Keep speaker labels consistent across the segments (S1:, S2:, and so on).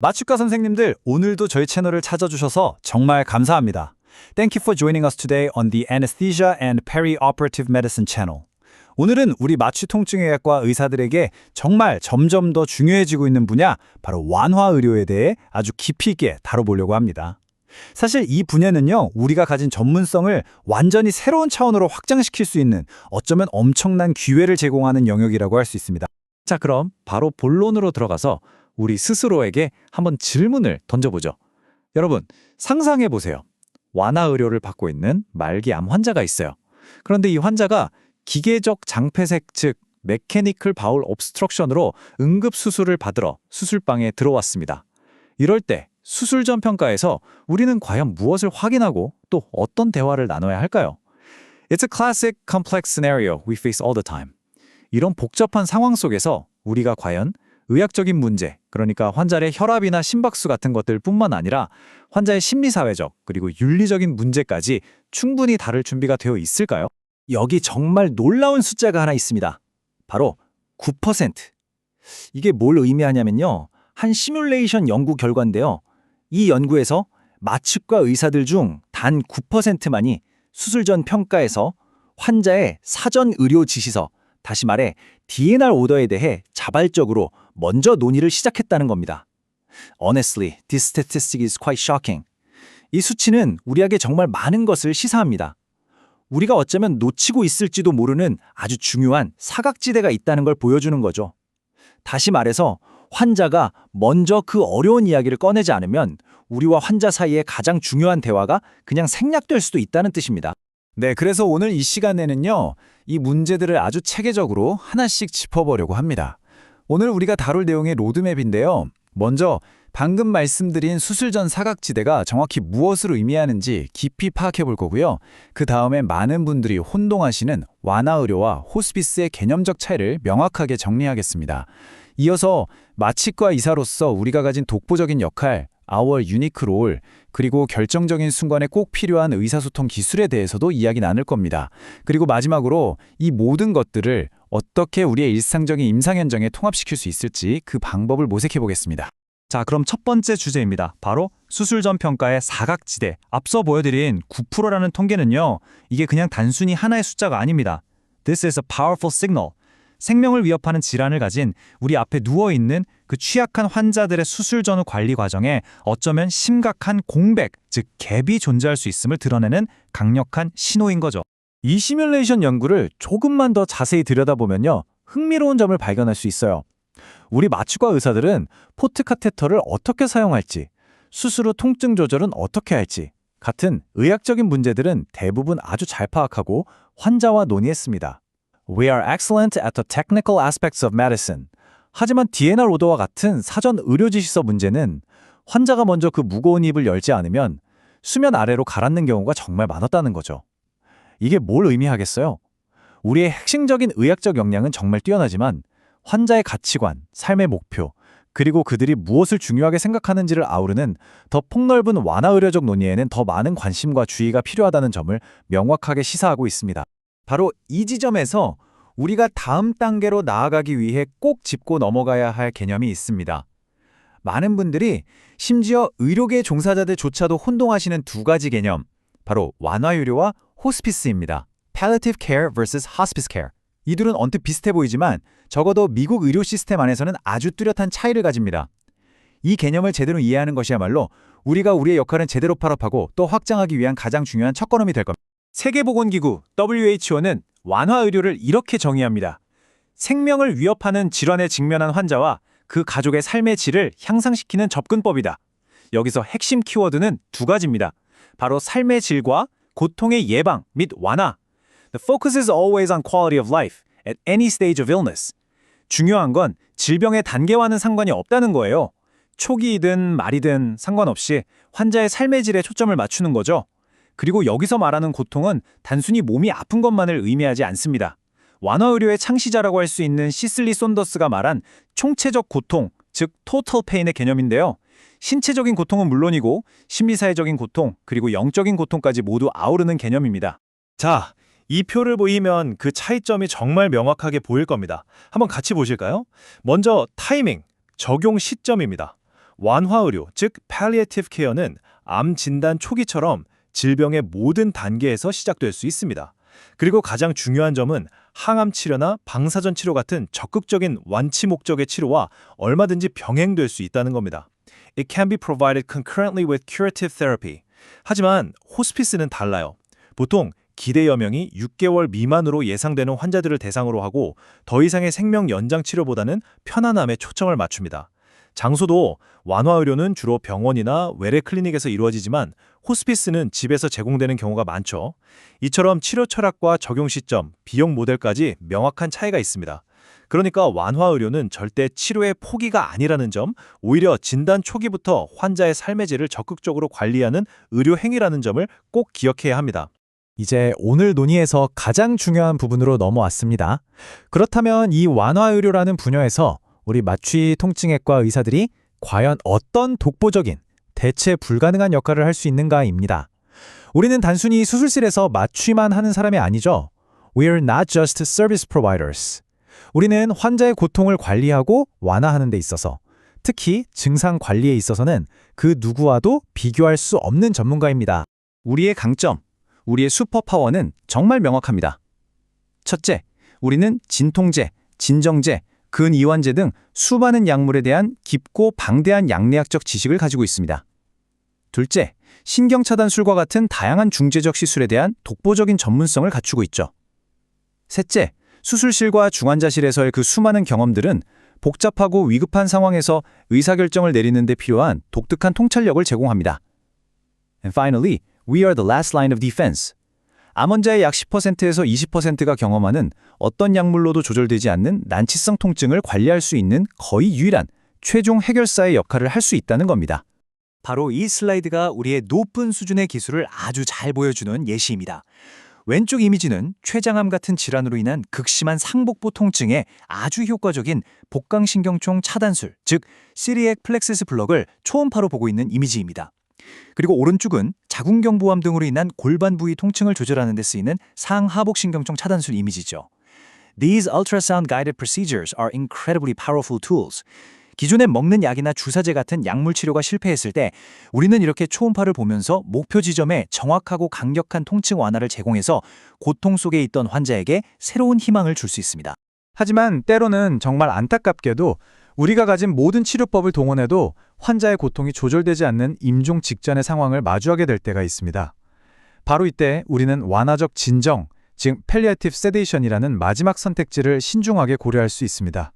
S1: 마취과 선생님들, 오늘도 저희 채널을 찾아주셔서 정말 감사합니다. Thank you for joining us today on the Anesthesia and Perioperative Medicine channel. 오늘은 우리 마취통증의학과 의사들에게 정말 점점 더 중요해지고 있는 분야, 바로 완화의료에 대해 아주 깊이 있게 다뤄보려고 합니다. 사실 이 분야는요, 우리가 가진 전문성을 완전히 새로운 차원으로 확장시킬 수 있는 어쩌면 엄청난 기회를 제공하는 영역이라고 할 수 있습니다.
S2: 자, 그럼 바로 본론으로 들어가서 우리 스스로에게 한번 질문을 던져보죠. 여러분, 상상해 보세요. 완화의료를 받고 있는 말기암 환자가 있어요. 그런데 이 환자가 기계적 장폐색, 즉 메케니컬 바울 옵스트럭션으로 응급수술을 받으러 수술방에 들어왔습니다. 이럴 때 수술 전 평가에서 우리는 과연 무엇을 확인하고 또 어떤 대화를 나눠야 할까요? It's a classic complex scenario we face all the time. 이런 복잡한 상황 속에서 우리가 과연 의학적인 문제, 그러니까 환자의 혈압이나 심박수 같은 것들 뿐만 아니라 환자의 심리사회적 그리고 윤리적인 문제까지 충분히 다룰 준비가 되어 있을까요?
S1: 여기 정말 놀라운 숫자가 하나 있습니다. 바로 9%. 이게 뭘 의미하냐면요, 한 시뮬레이션 연구 결과인데요. 이 연구에서 마취과 의사들 중 단 9%만이 수술 전 평가에서 환자의 사전 의료 지시서, 다시 말해 DNR 오더에 대해 자발적으로 먼저 논의를 시작했다는 겁니다. Honestly, this statistic is quite shocking. 이 수치는 우리에게 정말 많은 것을 시사합니다. 우리가 어쩌면 놓치고 있을지도 모르는 아주 중요한 사각지대가 있다는 걸 보여주는 거죠. 다시 말해서 환자가 먼저 그 어려운 이야기를 꺼내지 않으면 우리와 환자 사이의 가장 중요한 대화가 그냥 생략될 수도 있다는 뜻입니다. 네, 그래서 오늘 이 시간에는요, 이 문제들을 아주 체계적으로 하나씩 짚어보려고 합니다. 오늘 우리가 다룰 내용의 로드맵인데요. 먼저 방금 말씀드린 수술 전 사각지대가 정확히 무엇을 의미하는지 깊이 파악해 볼 거고요. 그 다음에 많은 분들이 혼동하시는 완화의료와 호스피스의 개념적 차이를 명확하게 정리하겠습니다. 이어서 마취과 의사로서 우리가 가진 독보적인 역할, our unique role, 그리고 결정적인 순간에 꼭 필요한 의사소통 기술에 대해서도 이야기 나눌 겁니다. 그리고 마지막으로 이 모든 것들을 어떻게 우리의 일상적인 임상현장에 통합시킬 수 있을지 그 방법을 모색해 보겠습니다.
S2: 자, 그럼 첫 번째 주제입니다. 바로 수술 전 평가의 사각지대. 앞서 보여드린 9%라는 통계는요, 이게 그냥 단순히 하나의 숫자가 아닙니다. This is a powerful signal. 생명을 위협하는 질환을 가진 우리 앞에 누워있는 그 취약한 환자들의 수술 전후 관리 과정에 어쩌면 심각한 공백, 즉 갭이 존재할 수 있음을 드러내는 강력한 신호인 거죠.
S1: 이 시뮬레이션 연구를 조금만 더 자세히 들여다보면요, 흥미로운 점을 발견할 수 있어요. 우리 마취과 의사들은 포트 카테터를 어떻게 사용할지, 수술 후 통증 조절은 어떻게 할지 같은 의학적인 문제들은 대부분 아주 잘 파악하고 환자와 논의했습니다. We are excellent at the technical aspects of medicine. 하지만 DNR 오더와 같은 사전 의료지시서 문제는 환자가 먼저 그 무거운 입을 열지 않으면 수면 아래로 가라앉는 경우가 정말 많았다는 거죠. 이게 뭘 의미하겠어요? 우리의 핵심적인 의학적 역량은 정말 뛰어나지만 환자의 가치관, 삶의 목표, 그리고 그들이 무엇을 중요하게 생각하는지를 아우르는 더 폭넓은 완화의료적 논의에는 더 많은 관심과 주의가 필요하다는 점을 명확하게 시사하고 있습니다. 바로 이 지점에서 우리가 다음 단계로 나아가기 위해 꼭 짚고 넘어가야 할 개념이 있습니다. 많은 분들이 심지어 의료계 종사자들조차도 혼동하시는 두 가지 개념, 바로 완화의료와 호스피스입니다. Palliative care vs. hospice care. 이 둘은 언뜻 비슷해 보이지만 적어도 미국 의료 시스템 안에서는 아주 뚜렷한 차이를 가집니다. 이 개념을 제대로 이해하는 것이야말로 우리가 우리의 역할은 제대로 파악하고 또 확장하기 위한 가장 중요한 첫걸음이 될 겁니다. 세계보건기구 WHO는 완화의료를 이렇게 정의합니다. 생명을 위협하는 질환에 직면한 환자와 그 가족의 삶의 질을 향상시키는 접근법이다. 여기서 핵심 키워드는 두 가지입니다. 바로 삶의 질과 고통의 예방 및 완화. The focus is always on quality of life at any stage of illness. 중요한 건 질병의 단계와는 상관이 없다는 거예요. 초기이든 말이든 상관없이 환자의 삶의 질에 초점을 맞추는 거죠. 그리고 여기서 말하는 고통은 단순히 몸이 아픈 것만을 의미하지 않습니다. 완화의료의 창시자라고 할 수 있는 시슬리 손더스가 말한 총체적 고통, 즉 total pain의 개념인데요. 신체적인 고통은 물론이고 심리사회적인 고통, 그리고 영적인 고통까지 모두 아우르는 개념입니다.
S3: 자, 이 표를 보이면 그 차이점이 정말 명확하게 보일 겁니다. 한번 같이 보실까요? 먼저 타이밍, 적용 시점입니다. 완화 의료, 즉 palliative care는 암 진단 초기처럼 질병의 모든 단계에서 시작될 수 있습니다. 그리고 가장 중요한 점은 항암 치료나 방사선 치료 같은 적극적인 완치 목적의 치료와 얼마든지 병행될 수 있다는 겁니다. It can be provided concurrently with curative therapy. 하지만 호스피스는 달라요. 보통 기대 여명이 6개월 미만으로 예상되는 환자들을 대상으로 하고 더 이상의 생명 연장 치료보다는 편안함에 초점을 맞춥니다. 장소도 완화 의료는 주로 병원이나 외래 클리닉에서 이루어지지만 호스피스는 집에서 제공되는 경우가 많죠. 이처럼 치료 철학과 적용 시점, 비용 모델까지 명확한 차이가 있습니다. 그러니까 완화 의료는 절대 치료의 포기가 아니라는 점, 오히려 진단 초기부터 환자의 삶의 질을 적극적으로 관리하는 의료 행위라는 점을 꼭 기억해야 합니다.
S1: 이제 오늘 논의에서 가장 중요한 부분으로 넘어왔습니다. 그렇다면 이 완화 의료라는 분야에서 우리 마취 통증외과 의사들이 과연 어떤 독보적인, 대체 불가능한 역할을 할 수 있는가입니다. 우리는 단순히 수술실에서 마취만 하는 사람이 아니죠. We're not just service providers. 우리는 환자의 고통을 관리하고 완화하는 데 있어서, 특히 증상 관리에 있어서는 그 누구와도 비교할 수 없는 전문가입니다.
S2: 우리의 강점, 우리의 슈퍼파워는 정말 명확합니다. 첫째, 우리는 진통제, 진정제, 근이완제 등 수많은 약물에 대한 깊고 방대한 약내학적 지식을 가지고 있습니다. 둘째, 신경차단술과 같은 다양한 중재적 시술에 대한 독보적인 전문성을 갖추고 있죠. 셋째, 수술실과 중환자실에서의 그 수많은 경험들은 복잡하고 위급한 상황에서 의사결정을 내리는 데 필요한 독특한 통찰력을 제공합니다. And finally, we are the last line of defense. 암 환자의 약 10%에서 20%가 경험하는 어떤 약물로도 조절되지 않는 난치성 통증을 관리할 수 있는 거의 유일한 최종 해결사의 역할을 할 수 있다는 겁니다.
S4: 바로 이 슬라이드가 우리의 높은 수준의 기술을 아주 잘 보여주는 예시입니다. 왼쪽 이미지는 췌장암 같은 질환으로 인한 극심한 상복부 통증에 아주 효과적인 복강신경총 차단술, 즉 시리액 플렉시스 블럭을 초음파로 보고 있는 이미지입니다. 그리고 오른쪽은 자궁경부암 등으로 인한 골반 부위 통증을 조절하는 데 쓰이는 상하복신경총 차단술 이미지죠. These ultrasound-guided procedures are incredibly powerful tools. 기존에 먹는 약이나 주사제 같은 약물 치료가 실패했을 때 우리는 이렇게 초음파를 보면서 목표 지점에 정확하고 강력한 통증 완화를 제공해서 고통 속에 있던 환자에게 새로운 희망을 줄 수 있습니다.
S1: 하지만 때로는 정말 안타깝게도 우리가 가진 모든 치료법을 동원해도 환자의 고통이 조절되지 않는 임종 직전의 상황을 마주하게 될 때가 있습니다. 바로 이때 우리는 완화적 진정, 즉 palliative sedation이라는 마지막 선택지를 신중하게 고려할 수 있습니다.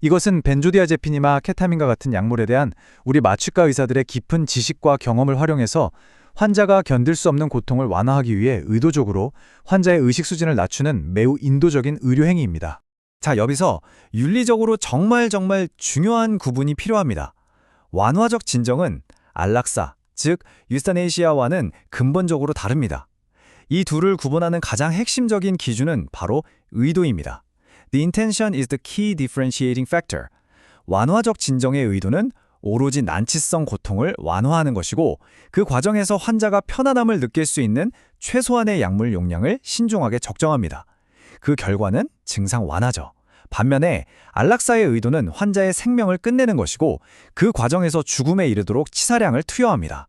S1: 이것은 벤조디아제핀이나 케타민과 같은 약물에 대한 우리 마취과 의사들의 깊은 지식과 경험을 활용해서 환자가 견딜 수 없는 고통을 완화하기 위해 의도적으로 환자의 의식 수준을 낮추는 매우 인도적인 의료 행위입니다. 자, 여기서 윤리적으로 정말 중요한 구분이 필요합니다. 완화적 진정은 안락사, 즉 유스타네시아와는 근본적으로 다릅니다. 이 둘을 구분하는 가장 핵심적인 기준은 바로 의도입니다. The intention is the key differentiating factor. 완화적 진정의 의도는 오로지 난치성 고통을 완화하는 것이고 그 과정에서 환자가 편안함을 느낄 수 있는 최소한의 약물 용량을 신중하게 적정합니다. 그 결과는 증상 완화죠. 반면에 안락사의 의도는 환자의 생명을 끝내는 것이고 그 과정에서 죽음에 이르도록 치사량을 투여합니다.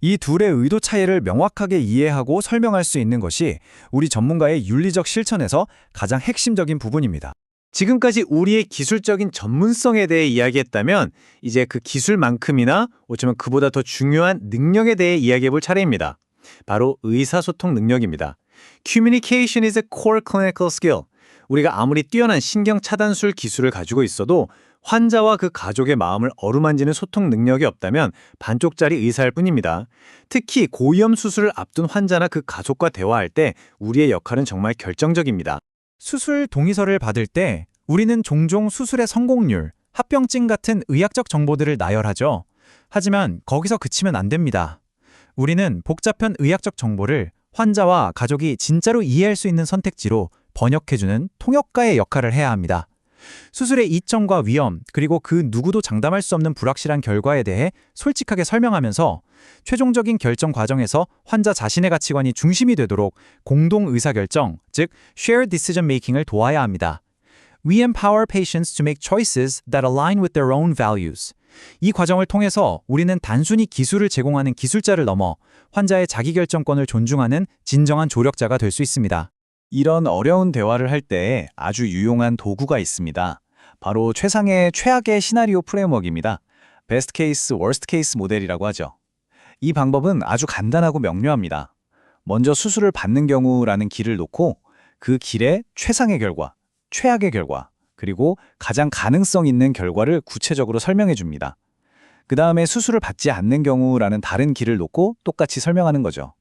S1: 이 둘의 의도 차이를 명확하게 이해하고 설명할 수 있는 것이 우리 전문가의 윤리적 실천에서 가장 핵심적인 부분입니다.
S4: 지금까지 우리의 기술적인 전문성에 대해 이야기했다면 이제 그 기술만큼이나 어쩌면 그보다 더 중요한 능력에 대해 이야기해 볼 차례입니다. 바로 의사소통 능력입니다. Communication is a core clinical skill. 우리가 아무리 뛰어난 신경차단술 기술을 가지고 있어도 환자와 그 가족의 마음을 어루만지는 소통 능력이 없다면 반쪽짜리 의사일 뿐입니다. 특히 고위험 수술을 앞둔 환자나 그 가족과 대화할 때 우리의 역할은 정말 결정적입니다.
S1: 수술 동의서를 받을 때 우리는 종종 수술의 성공률, 합병증 같은 의학적 정보들을 나열하죠. 하지만 거기서 그치면 안 됩니다. 우리는 복잡한 의학적 정보를 환자와 가족이 진짜로 이해할 수 있는 선택지로 번역해주는 통역가의 역할을 해야 합니다. 수술의 이점과 위험, 그리고 그 누구도 장담할 수 없는 불확실한 결과에 대해 솔직하게 설명하면서 최종적인 결정 과정에서 환자 자신의 가치관이 중심이 되도록 공동 의사결정, 즉 shared decision making을 도와야 합니다. We empower patients to make choices that align with their own values.
S2: 이 과정을 통해서 우리는 단순히 기술을 제공하는 기술자를 넘어 환자의 자기결정권을 존중하는 진정한 조력자가 될 수 있습니다.
S1: 이런 어려운 대화를 할 때 아주 유용한 도구가 있습니다. 바로 최상의 최악의 시나리오 프레임워크입니다. 베스트 케이스, 워스트 케이스 모델이라고 하죠. 이 방법은 아주 간단하고 명료합니다. 먼저 수술을 받는 경우라는 길을 놓고 그 길의 최상의 결과, 최악의 결과, 그리고 가장 가능성 있는 결과를 구체적으로 설명해 줍니다. 그 다음에 수술을 받지 않는 경우라는 다른 길을 놓고 똑같이 설명하는 거죠.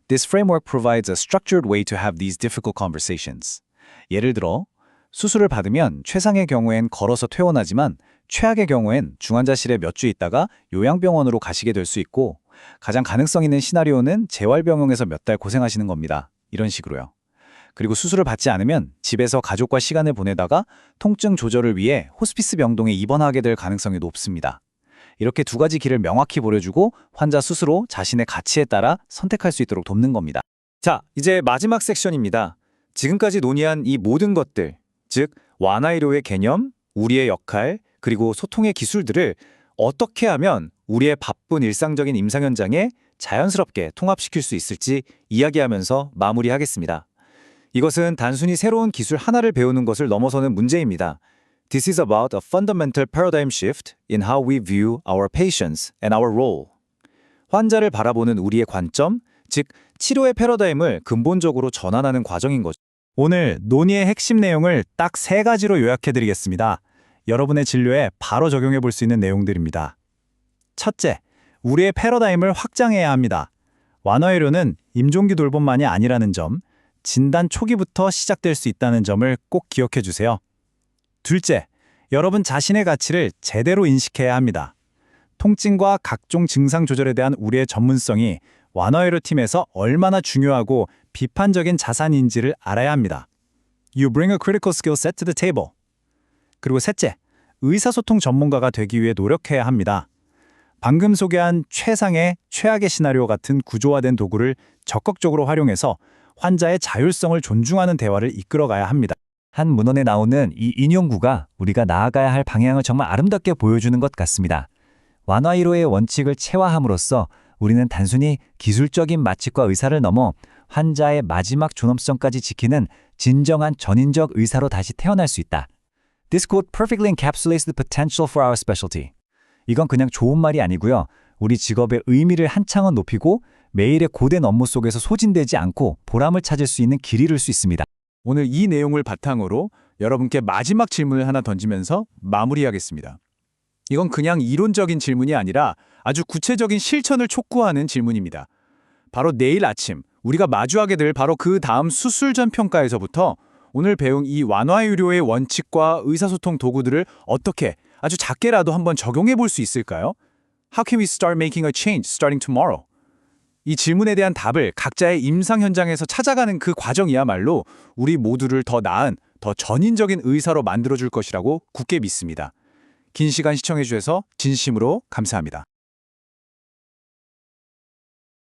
S1: This framework provides a structured way to have these difficult conversations. 예를 들어, 수술을 받으면 최상의 경우엔 걸어서 퇴원하지만 최악의 경우엔 중환자실에 몇 주 있다가 요양병원으로 가시게 될 수 있고 가장 가능성 있는 시나리오는 재활병원에서 몇 달 고생하시는 겁니다. 이런 식으로요. 그리고 수술을 받지 않으면 집에서 가족과 시간을 보내다가 통증 조절을 위해 호스피스 병동에 입원하게 될 가능성이 높습니다. 이렇게 두 가지 길을 명확히 보여주고 환자 스스로 자신의 가치에 따라 선택할 수 있도록 돕는 겁니다.
S2: 자, 이제 마지막 섹션입니다. 지금까지 논의한 이 모든 것들, 즉 완화의료의 개념, 우리의 역할, 그리고 소통의 기술들을 어떻게 하면 우리의 바쁜 일상적인 임상 현장에 자연스럽게 통합시킬 수 있을지 이야기하면서 마무리하겠습니다. 이것은 단순히 새로운 기술 하나를 배우는 것을 넘어서는 문제입니다. This is about a fundamental paradigm shift in how we view our patients and our role. 환자를 바라보는 우리의 관점, 즉 치료의 패러다임을 근본적으로 전환하는 과정인 거죠.
S1: 오늘 논의의 핵심 내용을 딱 3가지로 요약해드리겠습니다. 여러분의 진료에 바로 적용해 볼 수 있는 내용들입니다. 첫째, 우리의 패러다임을 확장해야 합니다. 완화의료는 임종기 돌봄만이 아니라는 점, 진단 초기부터 시작될 수 있다는 점을 꼭 기억해 주세요. 둘째, 여러분 자신의 가치를 제대로 인식해야 합니다. 통증과 각종 증상 조절에 대한 우리의 전문성이 완화의료 팀에서 얼마나 중요하고 비판적인 자산인지를 알아야 합니다. You bring a critical skill set to the table. 그리고 셋째, 의사소통 전문가가 되기 위해 노력해야 합니다. 방금 소개한 최상의 최악의 시나리오 같은 구조화된 도구를 적극적으로 활용해서 환자의 자율성을 존중하는 대화를 이끌어가야 합니다.
S4: 한 문헌에 나오는 이 인용구가 우리가 나아가야 할 방향을 정말 아름답게 보여주는 것 같습니다. 완화의료의 원칙을 체화함으로써 우리는 단순히 기술적인 마취과 의사를 넘어 환자의 마지막 존엄성까지 지키는 진정한 전인적 의사로 다시 태어날 수 있다. This quote perfectly encapsulates the potential for our specialty. 이건 그냥 좋은 말이 아니고요. 우리 직업의 의미를 한창은 높이고 매일의 고된 업무 속에서 소진되지 않고 보람을 찾을 수 있는 길이 될 수 있습니다.
S2: 오늘 이 내용을 바탕으로 여러분께 마지막 질문을 하나 던지면서 마무리하겠습니다. 이건 그냥 이론적인 질문이 아니라 아주 구체적인 실천을 촉구하는 질문입니다. 바로 내일 아침 우리가 마주하게 될 바로 그 다음 수술 전 평가에서부터 오늘 배운 이 완화의료의 원칙과 의사소통 도구들을 어떻게 아주 작게라도 한번 적용해 볼 수 있을까요? How can we start making a change starting tomorrow? 이 질문에 대한 답을 각자의 임상 현장에서 찾아가는 그 과정이야말로 우리 모두를 더 나은, 더 전인적인 의사로 만들어줄 것이라고 굳게 믿습니다. 긴 시간 시청해 주셔서 진심으로 감사합니다.